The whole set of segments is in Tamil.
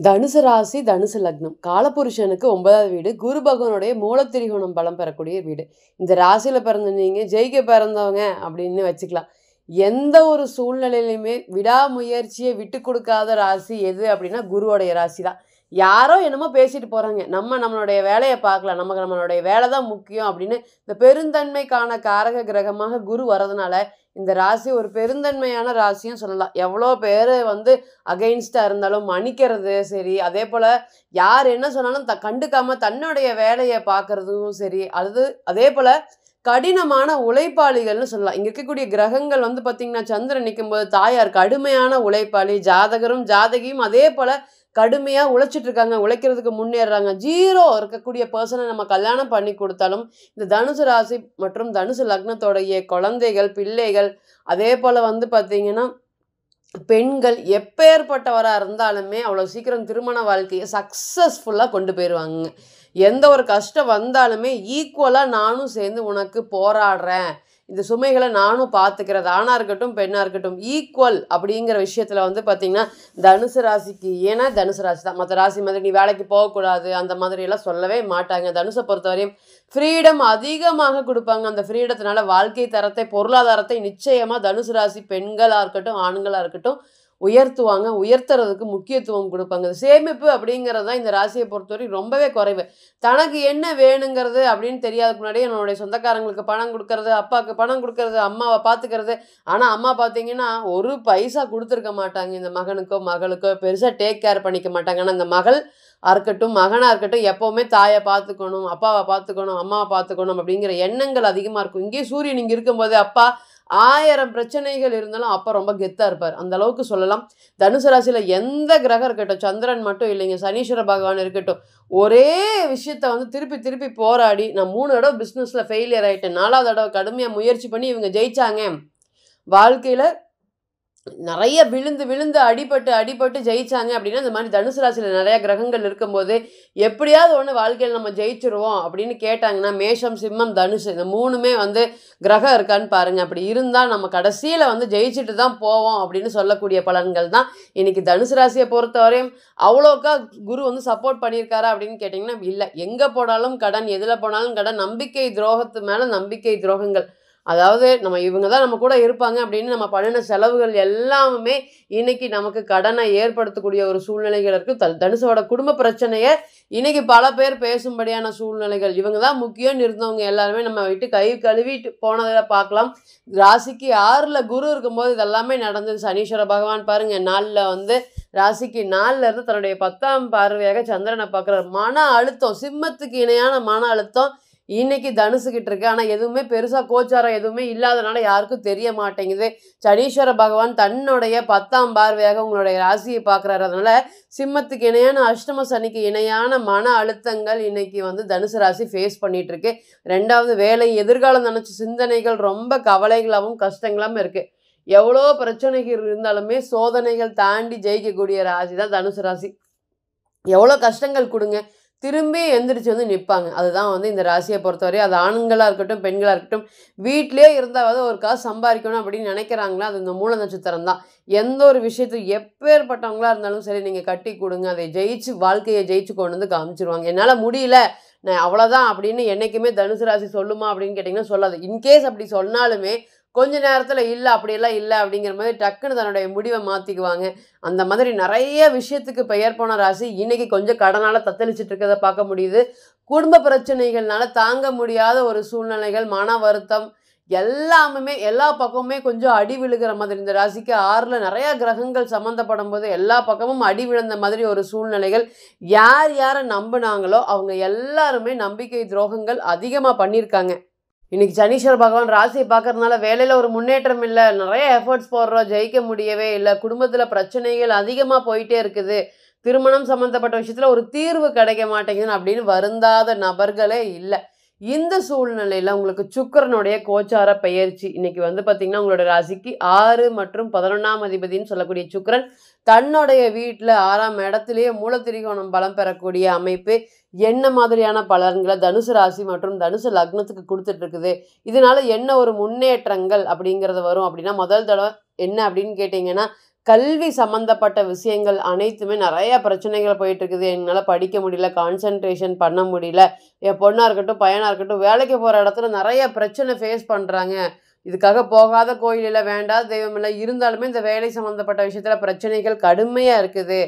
தனுசு ராசி, தனுசு லக்னம். காலபுருஷனுக்கு 9வது வீடு. குரு பகவானுடைய மூலத்திரிகோணம் பலம் பெறக்கூடிய வீடு. இந்த ராசியில பிறந்த நீங்க ஜெயிக்க பிறந்தவங்க அப்படின்னு வச்சுக்கலாம். எந்த ஒரு சூழ்நிலையிலுமே விடாமுயற்சியை விட்டு கொடுக்காத ராசி எது அப்படின்னா குருவோடைய ராசி தான். யாரோ என்னமோ பேசிட்டு போறாங்க. நம்மளுடைய வேலைய பார்க்கலாம். நமக்கு நம்மளுடைய வேலை தான் முக்கியம் அப்படின்னு இந்த பெருந்தன்மைக்கான காரக கிரகமாக குரு வரதுனால, இந்த ராசி ஒரு பெருந்தன்மையான ராசியும் சொல்லலாம். எவ்வளோ பேரு அகைன்ஸ்டா இருந்தாலும் மன்னிக்கிறது சரி, அதேபோல யார் என்ன சொன்னாலும் கண்டுக்காம தன்னுடைய வேலைய பார்க்கறதும் சரி, அதேபோல கடினமான உழைப்பாளிகள்னு சொல்லலாம். இங்க இருக்கக்கூடிய கிரகங்கள் பார்த்தீங்கன்னா, சந்திரன் நிக்கும்போது தாயார் கடுமையான உழைப்பாளி, ஜாதகரும் ஜாதகியும் அதேபோல கடுமையா உழைச்சிட்டு இருக்காங்க. உழைக்கிறதுக்கு முன்னேறுறாங்க. 0 இருக்கக்கூடிய பெர்சன நம்ம கல்யாணம் பண்ணி குடுத்தாலும், இந்த தனுசு ராசி மற்றும் தனுசு லக்னத்தோடைய குழந்தைகள், பிள்ளைகள் அதேபோல பார்த்தீங்கன்னா, பெண்கள் எப்பேற்பட்டவரா இருந்தாலுமே அவ்வளோ சீக்கிரம் திருமண வாழ்க்கைய சக்சஸ்ஃபுல்லா கொண்டு போயிருவாங்கங்க. எந்த ஒரு கஷ்டம் வந்தாலுமே ஈக்குவலா நானும் சேர்ந்து உனக்கு போராடுறேன். இந்த சுமைகள நானும் பார்த்துக்கிறேன். ஆணா இருக்கட்டும், பெண்ணா இருக்கட்டும் ஈக்குவல் அப்படிங்கிற விஷயத்துல பார்த்தீங்கன்னா, தனுசு ராசிக்கு ஏன்னா தனுசு ராசி தான். மற்ற ராசி மாதிரி நீ வேலைக்கு போகக்கூடாது அந்த மாதிரியெல்லாம் சொல்லவே மாட்டாங்க. தனுசை பொறுத்தவரையும் ஃப்ரீடம் அதிகமாக கொடுப்பாங்க. அந்த ஃப்ரீடத்தினால வாழ்க்கை தரத்தை, பொருளாதாரத்தை நிச்சயமா தனுசு ராசி பெண்களா இருக்கட்டும், ஆண்களா இருக்கட்டும் உயர்த்துவாங்க. உயர்த்துறதுக்கு முக்கியத்துவம் கொடுப்பாங்க. சேமிப்பு அப்படிங்கிறது தான் இந்த ராசியை பொறுத்தவரை ரொம்பவே குறைவு. தனக்கு என்ன வேணுங்கிறது அப்படின்னு தெரியாததுக்கு முன்னாடியே என்னுடைய சொந்தக்காரங்களுக்கு பணம் கொடுக்கறது, அப்பாவுக்கு பணம் கொடுக்கறது, அம்மாவை பார்த்துக்கிறது. ஆனால் அம்மா பார்த்தீங்கன்னா ஒரு பைசா கொடுத்துருக்க மாட்டாங்க. இந்த மகனுக்கோ மகளுக்கோ பெருசாக டேக் கேர் பண்ணிக்க மாட்டாங்க. ஆனால் இந்த மகள் இருக்கட்டும், மகனாக இருக்கட்டும் எப்போவுமே தாயை பார்த்துக்கணும், அப்பாவை பார்த்துக்கணும், அம்மாவை பார்த்துக்கணும் அப்படிங்கிற எண்ணங்கள் அதிகமாக இருக்கும். இங்கேயே சூரியன் இங்கே இருக்கும்போது அப்பா 1000 பிரச்சனைகள் இருந்தாலும் அப்பா ரொம்ப கெத்தாக இருப்பார். அந்த அளவுக்கு சொல்லலாம். தனுசு ராசியில் எந்த கிரகம் இருக்கட்டும், சந்திரன் மட்டும் இல்லைங்க, சனீஸ்வர பகவான் இருக்கட்டும், ஒரே விஷயத்த திருப்பி திருப்பி போராடி நான் 3 தடவை பிஸ்னஸில் ஃபெயிலியர் ஆகிட்டேன், 4வது தடவை கடுமையாக முயற்சி பண்ணி இவங்க ஜெயிச்சாங்க. வாழ்க்கையில் நிறைய விழுந்து விழுந்து அடிபட்டு ஜெயிச்சாங்க அப்படின்னா, இந்த மாதிரி தனுசு ராசியில் நிறைய கிரகங்கள் இருக்கும்போது எப்படியாவது ஒன்று வாழ்க்கையில் நம்ம ஜெயிச்சிருவோம் அப்படின்னு கேட்டாங்கன்னா, மேஷம், சிம்மம், தனுசு இந்த 3மே கிரகம் இருக்கான்னு பாருங்கள். அப்படி இருந்தால் நம்ம கடைசியில் ஜெயிச்சுட்டு தான் போவோம் அப்படின்னு சொல்லக்கூடிய பலன்கள் தான் இன்னைக்கு தனுசு ராசியை பொறுத்தவரையும். அவ்வளோக்கா குரு சப்போர்ட் பண்ணியிருக்காரா அப்படின்னு கேட்டிங்கன்னா இல்லை. எங்கே போனாலும் கடன், எதில் போனாலும் கடன், நம்பிக்கை துரோகத்து மேலே நம்பிக்கை துரோகங்கள். அதாவது நம்ம இவங்க தான் நம்ம கூட இருப்பாங்க அப்படின்னு நம்ம பண்ணின செலவுகள் எல்லாமே இன்னைக்கு நமக்கு கடனை ஏற்படுத்தக்கூடிய ஒரு சூழ்நிலைகள் இருக்குது. தனுசோட குடும்ப பிரச்சனையை இன்னைக்கு பல பேர் பேசும்படியான சூழ்நிலைகள். இவங்க தான் முக்கியம்னு இருந்தவங்க எல்லாருமே நம்ம விட்டு கை கழுவிட்டு போனதில் பார்க்கலாம். ராசிக்கு 6ல் குரு இருக்கும்போது இதெல்லாமே நடந்தது. சனீஸ்வர பகவான் பாருங்க 4ல் ராசிக்கு 4ல் இருந்து தன்னுடைய 10ஆம் பார்வையாக சந்திரனை பார்க்குறாரு. மன அழுத்தம், சிம்மத்துக்கு இணையான மன அழுத்தம் இன்னைக்கு தனுசுகிட்டு இருக்கு. ஆனால் எதுவுமே பெருசாக கோச்சாரம் எதுவுமே இல்லாதனால யாருக்கும் தெரிய மாட்டேங்குது. சனீஸ்வர பகவான் தன்னுடைய 10ஆம் பார்வையாக உங்களுடைய ராசியை பார்க்குறாரு. அதனால சிம்மத்துக்கு இணையான அஷ்டம சனிக்கு இணையான மன அழுத்தங்கள் இன்னைக்கு தனுசு ராசி ஃபேஸ் பண்ணிட்டு இருக்கு. 2வது வேலை, எதிர்காலம் நினச்ச சிந்தனைகள் ரொம்ப கவலைகளாகவும் கஷ்டங்களாகவும் இருக்குது. எவ்வளோ பிரச்சனைகள் இருந்தாலுமே சோதனைகள் தாண்டி ஜெயிக்கக்கூடிய ராசி தான் தனுசு ராசி. எவ்வளோ கஷ்டங்கள் கொடுங்க, திரும்பி எந்திரிச்சு நிற்பாங்க. அதுதான் இந்த ராசியை பொறுத்தவரை. அது ஆண்களாக இருக்கட்டும், பெண்களாக இருக்கட்டும், வீட்டிலே இருந்தாவது ஒரு காசு சம்பாதிக்கணும் அப்படின்னு நினைக்கிறாங்களா, அது இந்த மூல நட்சத்திரம் தான். எந்த ஒரு விஷயத்துக்கு எப்பேற்பட்டவங்களா இருந்தாலும் சரி நீங்கள் கட்டி கொடுங்க, அதை ஜெயிச்சு வாழ்க்கையை ஜெயிச்சு கொண்டு காமிச்சிருவாங்க. என்னால் முடியல, நான் அவ்வளோதான் அப்படின்னு என்றைக்குமே தனுசு ராசி சொல்லுமா அப்படின்னு கேட்டிங்கன்னா சொல்லாது. இன்கேஸ் அப்படி சொன்னாலுமே கொஞ்ச நேரத்தில் இல்லை அப்படியெல்லாம் இல்லை அப்படிங்கிற மாதிரி டக்குன்னு தன்னுடைய முடிவை மாற்றிக்குவாங்க. அந்த மாதிரி நிறைய விஷயத்துக்கு பெயர் போன ராசி இன்னைக்கு கொஞ்சம் கடனால் தத்தளிச்சுட்டு இருக்கிறத பார்க்க முடியுது. குடும்ப பிரச்சனைகள்னால தாங்க முடியாத ஒரு சூழ்நிலைகள், மன வருத்தம் எல்லாமே எல்லா பக்கமுமே கொஞ்சம் அடி விழுகிற மாதிரி. இந்த ராசிக்கு 6ல் நிறைய கிரகங்கள் சம்மந்தப்படும் போது எல்லா பக்கமும் அடி விழுந்த மாதிரி ஒரு சூழ்நிலைகள். யார் யாரை நம்பினாங்களோ அவங்க எல்லாருமே நம்பிக்கை துரோகங்கள் அதிகமாக பண்ணியிருக்காங்க. இன்னைக்கு சனீஸ்வர பகவான் ராசியை பார்க்கறதுனால வேலையில் ஒரு முன்னேற்றம் இல்லை, நிறைய எஃபர்ட்ஸ் போடுறோம், ஜெயிக்க முடியவே இல்லை, குடும்பத்தில் பிரச்சனைகள் அதிகமாக போயிட்டே இருக்குது, திருமணம் சம்மந்தப்பட்ட விஷயத்தில் ஒரு தீர்வு கிடைக்க மாட்டேங்குதுன்னு அப்படின்னு வருந்தாத நபர்களே இல்லை. இந்த சூழ்நிலையில் உங்களுக்கு சுக்கிரனுடைய கோச்சார பெயர்ச்சி இன்னைக்கு பார்த்தீங்கன்னா உங்களோட ராசிக்கு 6 மற்றும் 11ஆம் அதிபதினு சொல்லக்கூடிய சுக்கிரன் தன்னுடைய வீட்டில் 6ஆம் இடத்துலேயே மூலத்திரிகோணம் பலம் பெறக்கூடிய அமைப்பு என்ன மாதிரியான பலன்களை தனுசு ராசி மற்றும் தனுசு லக்னத்துக்கு கொடுத்துட்டு இருக்குது. இதனால என்ன ஒரு முன்னேற்றங்கள் அப்படிங்கிறது வரும் அப்படின்னா, முதல் தடவை என்ன அப்படின்னு கேட்டிங்கன்னா, கல்வி சம்மந்தப்பட்ட விஷயங்கள் அனைத்துமே நிறைய பிரச்சனைகள் போயிட்டு இருக்குது. என்னால படிக்க முடியல, கான்சன்ட்ரேஷன் பண்ண முடியல. என் பொண்ணா இருக்கட்டும், பையனா இருக்கட்டும், வேலைக்கு போற இடத்துல நிறைய பிரச்சனை ஃபேஸ் பண்றாங்க. இதுக்காக போகாத கோயில் இல்ல, வேண்டாத தெய்வம் இல்ல. இருந்தாலுமே இந்த வேலை சம்மந்தப்பட்ட விஷயத்துல பிரச்சனைகள் கடுமையா இருக்குது.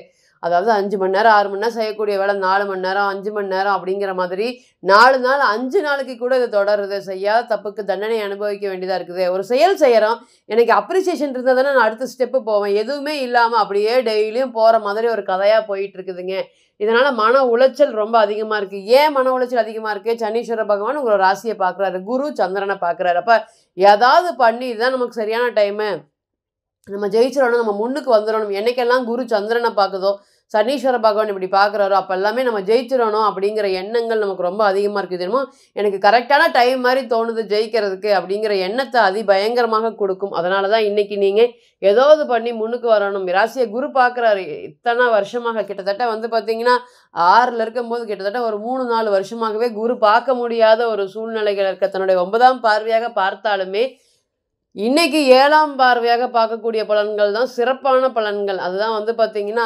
அதாவது 5 மணி நேரம், 6 மணி நேரம் செய்யக்கூடிய வேலை 4 மணி நேரம், 5 மணி நேரம் அப்படிங்கிற மாதிரி 4 நாள், 5 நாளைக்கு கூட இது தொடருது. செய்யாத தப்புக்கு தண்டனை அனுபவிக்க வேண்டியதா இருக்குது. ஒரு செயல் செய்யறோம். எனக்கு அப்ரிசியேஷன் இருந்தா தானே நான் அடுத்த ஸ்டெப்பு போவேன். எதுவுமே இல்லாம அப்படியே டெய்லியும் போற மாதிரி ஒரு கதையா போயிட்டு இருக்குதுங்க. இதனால மன உளைச்சல் ரொம்ப அதிகமா இருக்கு. ஏன் மன உளைச்சல் அதிகமா இருக்கு? சனீஸ்வர பகவான் உங்களோட ராசியை பார்க்குறாரு. குரு சந்திரனை பார்க்குறாரு. அப்ப ஏதாவது பண்ணி இதுதான் நமக்கு சரியான டைமு. நம்ம ஜெயிச்சிடணும், நம்ம முன்னுக்கு வந்துடணும். என்னைக்கெல்லாம் குரு சந்திரனை பார்க்குதோ, சனீஸ்வர பகவான் இப்படி பார்க்குறாரோ, அப்போ எல்லாமே நம்ம ஜெயிச்சிடணும் அப்படிங்கிற எண்ணங்கள் நமக்கு ரொம்ப அதிகமாக இருக்குது. என்னமோ எனக்கு கரெக்டான டைம் மாதிரி தோணுது ஜெயிக்கிறதுக்கு அப்படிங்கிற எண்ணத்தை அதிபயங்கரமாக கொடுக்கும். அதனால தான் இன்னைக்கு நீங்கள் ஏதாவது பண்ணி முன்னுக்கு வரணும். ராசியை குரு பார்க்குறாரு. இத்தனை வருஷமாக கிட்டத்தட்ட வந்து பார்த்தீங்கன்னா 6ல் இருக்கும்போது கிட்டத்தட்ட ஒரு 3-4 வருஷமாகவே குரு பார்க்க முடியாத ஒரு சூழ்நிலைகள் இருக்க. தன்னுடைய 9ஆம் பார்வையாக பார்த்தாலுமே இன்னைக்கு 7ஆம் பார்வையாக பார்க்கக்கூடிய பலன்கள் தான் சிறப்பான பலன்கள். அதுதான் வந்து பார்த்தீங்கன்னா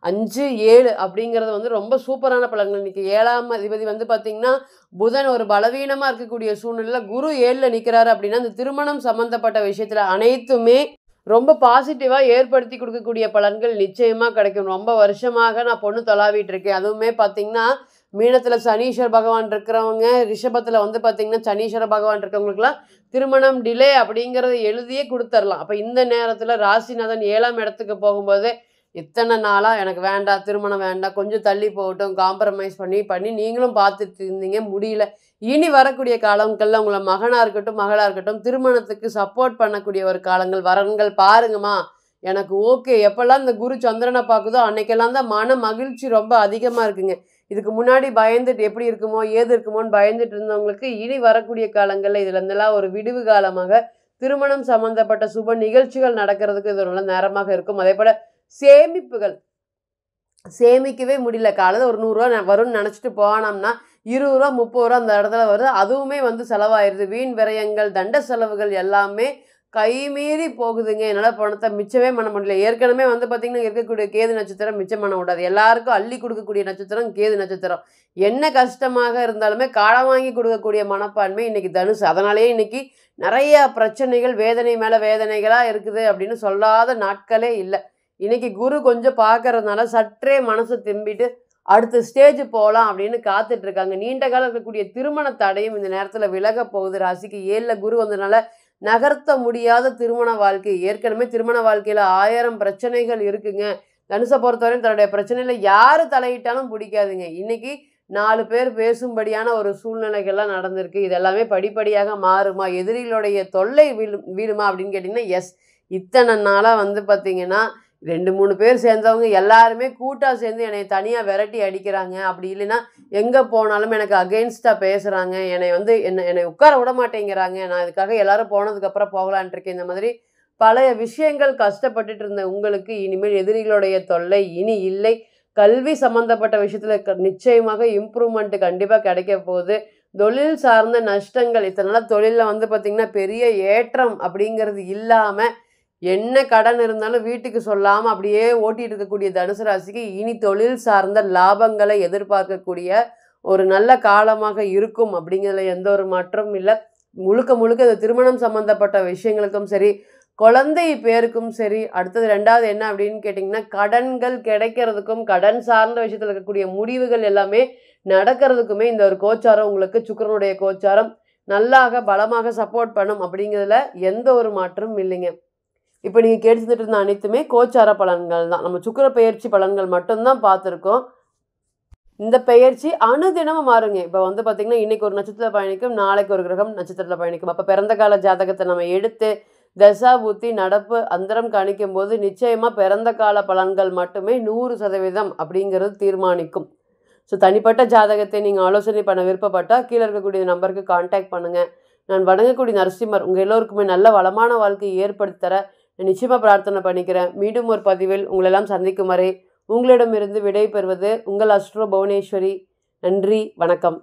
5, 7 அப்படிங்கிறது வந்து ரொம்ப சூப்பரான பலன்கள். இன்னைக்கு 7ஆம் அதிபதி வந்து பார்த்தீங்கன்னா புதன் ஒரு பலவீனமாக இருக்கக்கூடிய சூழ்நிலையில் குரு 7ல் நிற்கிறாரு அப்படின்னா இந்த திருமணம் சம்மந்தப்பட்ட விஷயத்தில் அனைத்துமே ரொம்ப பாசிட்டிவாக ஏற்படுத்தி கொடுக்கக்கூடிய பலன்கள் நிச்சயமாக கிடைக்கும். ரொம்ப வருஷமாக நான் பொண்ணு தொலாவிட்டு இருக்கேன். அதுவுமே பார்த்தீங்கன்னா மீனத்தில் சனீஸ்வர பகவான் இருக்கிறவங்க, ரிஷபத்தில் வந்து பார்த்தீங்கன்னா சனீஸ்வர பகவான் இருக்கிறவங்களுக்குலாம் திருமணம் டிலே அப்படிங்கிறத எழுதியே கொடுத்துர்லாம். அப்போ இந்த நேரத்தில் ராசிநாதன் 7ஆம் இடத்துக்கு போகும்போது இத்தனை நாளாக எனக்கு வேண்டாம், திருமணம் வேண்டாம், கொஞ்சம் தள்ளி போகட்டும், காம்ப்ரமைஸ் பண்ணி நீங்களும் பார்த்துட்டு இருந்தீங்க, முடியல. இனி வரக்கூடிய காலங்களில் உங்களை மகனாக இருக்கட்டும், மகளாக இருக்கட்டும், திருமணத்துக்கு சப்போர்ட் பண்ணக்கூடிய ஒரு காலங்கள், வரன்கள் பாருங்கம்மா, எனக்கு ஓகே. எப்போல்லாம் இந்த குரு சந்திரனை பார்க்குதோ அன்னைக்கெல்லாம் தான் மன மகிழ்ச்சி ரொம்ப அதிகமாக இருக்குங்க. இதுக்கு முன்னாடி பயந்துட்டு எப்படி இருக்குமோ ஏது இருக்குமோன்னு பயந்துட்டு இருந்தவங்களுக்கு இனி வரக்கூடிய காலங்களில் இதுல இருந்தெல்லாம் ஒரு விடுவு காலமாக திருமணம் சம்பந்தப்பட்ட சுப நிகழ்ச்சிகள் நடக்கிறதுக்கு இது ஒரு நல்ல நேரமாக இருக்கும். அதே போல சேமிப்புகள் சேமிக்கவே முடியல. காலையில் ஒரு 100 ரூபா வரும்னு நினச்சிட்டு போனோம்னா 20 ரூபா 30 ரூபா அந்த இடத்துல வருது. அதுவுமே வந்து செலவாயிருது. வீண் விரயங்கள், தண்ட செலவுகள் எல்லாமே கைமீறி போகுதுங்க. என்னால் பணத்தை மிச்சமே பண்ண முடியல. ஏற்கனவே வந்து பார்த்திங்கன்னா இருக்கக்கூடிய கேது நட்சத்திரம் மிச்சம் பண்ண விடாது. எல்லாருக்கும் அள்ளி கொடுக்கக்கூடிய நட்சத்திரம் கேது நட்சத்திரம். என்ன கஷ்டமாக இருந்தாலுமே காலம் வாங்கி கொடுக்கக்கூடிய மனப்பான்மை இன்றைக்கி தனுசு. அதனாலேயே இன்றைக்கி நிறைய பிரச்சனைகள் வேதனை மேலே வேதனைகளாக இருக்குது அப்படின்னு சொல்லாத நாட்களே இல்லை. இன்றைக்கி குரு கொஞ்சம் பார்க்கறதுனால சற்றே மனசை திரும்பிட்டு அடுத்த ஸ்டேஜ் போகலாம் அப்படின்னு காத்துட்ருக்காங்க. நீண்ட காலம் இருக்கக்கூடிய திருமண தடையும் இந்த நேரத்தில் விலக போகுது. ராசிக்கு 7ல் குரு வந்ததுனால நகர்த்த முடியாத திருமண வாழ்க்கை. ஏற்கனவே திருமண வாழ்க்கையில் 1000 பிரச்சனைகள் இருக்குங்க. தனுசை பொறுத்தவரையும் தன்னுடைய பிரச்சனையில் யார் தலையிட்டாலும் பிடிக்காதுங்க. இன்றைக்கி 4 பேர் பேசும்படியான ஒரு சூழ்நிலைகள்லாம் நடந்திருக்கு. இதெல்லாமே படிப்படியாக மாறுமா, எதிரிகளுடைய தொல்லை வீடுமா அப்படின்னு கேட்டிங்கன்னா எஸ். இத்தனை நாளாக வந்து பார்த்திங்கன்னா 2-3 பேர் சேர்ந்தவங்க எல்லாருமே கூட்டாக சேர்ந்து என்னை தனியாக விரட்டி அடிக்கிறாங்க. அப்படி இல்லைன்னா எங்கே போனாலும் எனக்கு அகெயின்ஸ்டாக பேசுகிறாங்க. என்னை உட்கார விட மாட்டேங்கிறாங்க. நான் இதுக்காக எல்லோரும் போனதுக்கப்புறம் போகலான் இருக்கேன். இந்த மாதிரி பழைய விஷயங்கள் கஷ்டப்பட்டுட்டு இருந்த உங்களுக்கு இனிமேல் எதிரிகளுடைய தொல்லை இனி இல்லை. கல்வி சம்மந்தப்பட்ட விஷயத்தில் நிச்சயமாக இம்ப்ரூவ்மெண்ட்டு கண்டிப்பாக கிடைக்க போகுது. தொழில் சார்ந்த நஷ்டங்கள் இத்தனை நாள் தொழிலில் வந்து பார்த்திங்கன்னா பெரிய ஏற்றம் அப்படிங்கிறது இல்லாமல் என்ன கடன் இருந்தாலும் வீட்டுக்கு சொல்லாமல் அப்படியே ஓட்டிகிட்டு இருக்கக்கூடிய தனுசு ராசிக்கு இனி தொழில் சார்ந்த லாபங்களை எதிர்பார்க்கக்கூடிய ஒரு நல்ல காலமாக இருக்கும் அப்படிங்கிறதுல எந்த ஒரு மாற்றமும் இல்லை. முழுக்க இந்த திருமணம் சம்மந்தப்பட்ட விஷயங்களுக்கும் சரி, குழந்தை பேருக்கும் சரி. அடுத்தது 2வது என்ன அப்படின்னு கேட்டிங்கன்னா கடன்கள் கிடைக்கிறதுக்கும் கடன் சார்ந்த விஷயத்தில் இருக்கக்கூடிய முடிவுகள் எல்லாமே நடக்கிறதுக்குமே இந்த ஒரு கோச்சாரம் உங்களுக்கு சுக்கிரனுடைய கோச்சாரம் நல்லாக பலமாக சப்போர்ட் பண்ணும் அப்படிங்கிறதுல எந்த ஒரு மாற்றமும் இல்லைங்க. இப்போ நீங்கள் கேட்டுட்டு இருந்த அனைத்துமே கோச்சார பலன்கள் தான். நம்ம சுக்கிர பெயர்ச்சி பலன்கள் மட்டும்தான் பார்த்துருக்கோம். இந்த பெயர்ச்சி அனுதினமும் மாறுங்க. இப்போ வந்து பார்த்திங்கன்னா இன்றைக்கி ஒரு நட்சத்திரத்தில் பயணிக்கும், நாளைக்கு ஒரு கிரகம் நட்சத்திரத்தில் பயணிக்கும். அப்போ பிறந்த கால ஜாதகத்தை நம்ம எடுத்து தசா புத்தி நடப்பு அந்தரம் கணிக்கும் போது நிச்சயமாக பிறந்த கால பலன்கள் மட்டுமே 100% அப்படிங்கிறது தீர்மானிக்கும். ஸோ தனிப்பட்ட ஜாதகத்தை நீங்கள் ஆலோசனை பண்ண விருப்பப்பட்டால் கீழே இருக்கக்கூடிய நம்பருக்கு கான்டாக்ட் பண்ணுங்கள். நான் வணங்கக்கூடிய நரசிம்மர் உங்கள் எல்லோருக்குமே நல்ல வளமான வாழ்க்கையை ஏற்படுத்தி தர நிச்சயமாக பிரார்த்தனை பண்ணிக்கிறேன். மீண்டும் ஒரு பதிவில் உங்களெல்லாம் சந்திக்கும் வரை உங்களிடமிருந்து விடை பெறுவது உங்கள் அஸ்ட்ரோ புவனேஸ்வரி. நன்றி, வணக்கம்.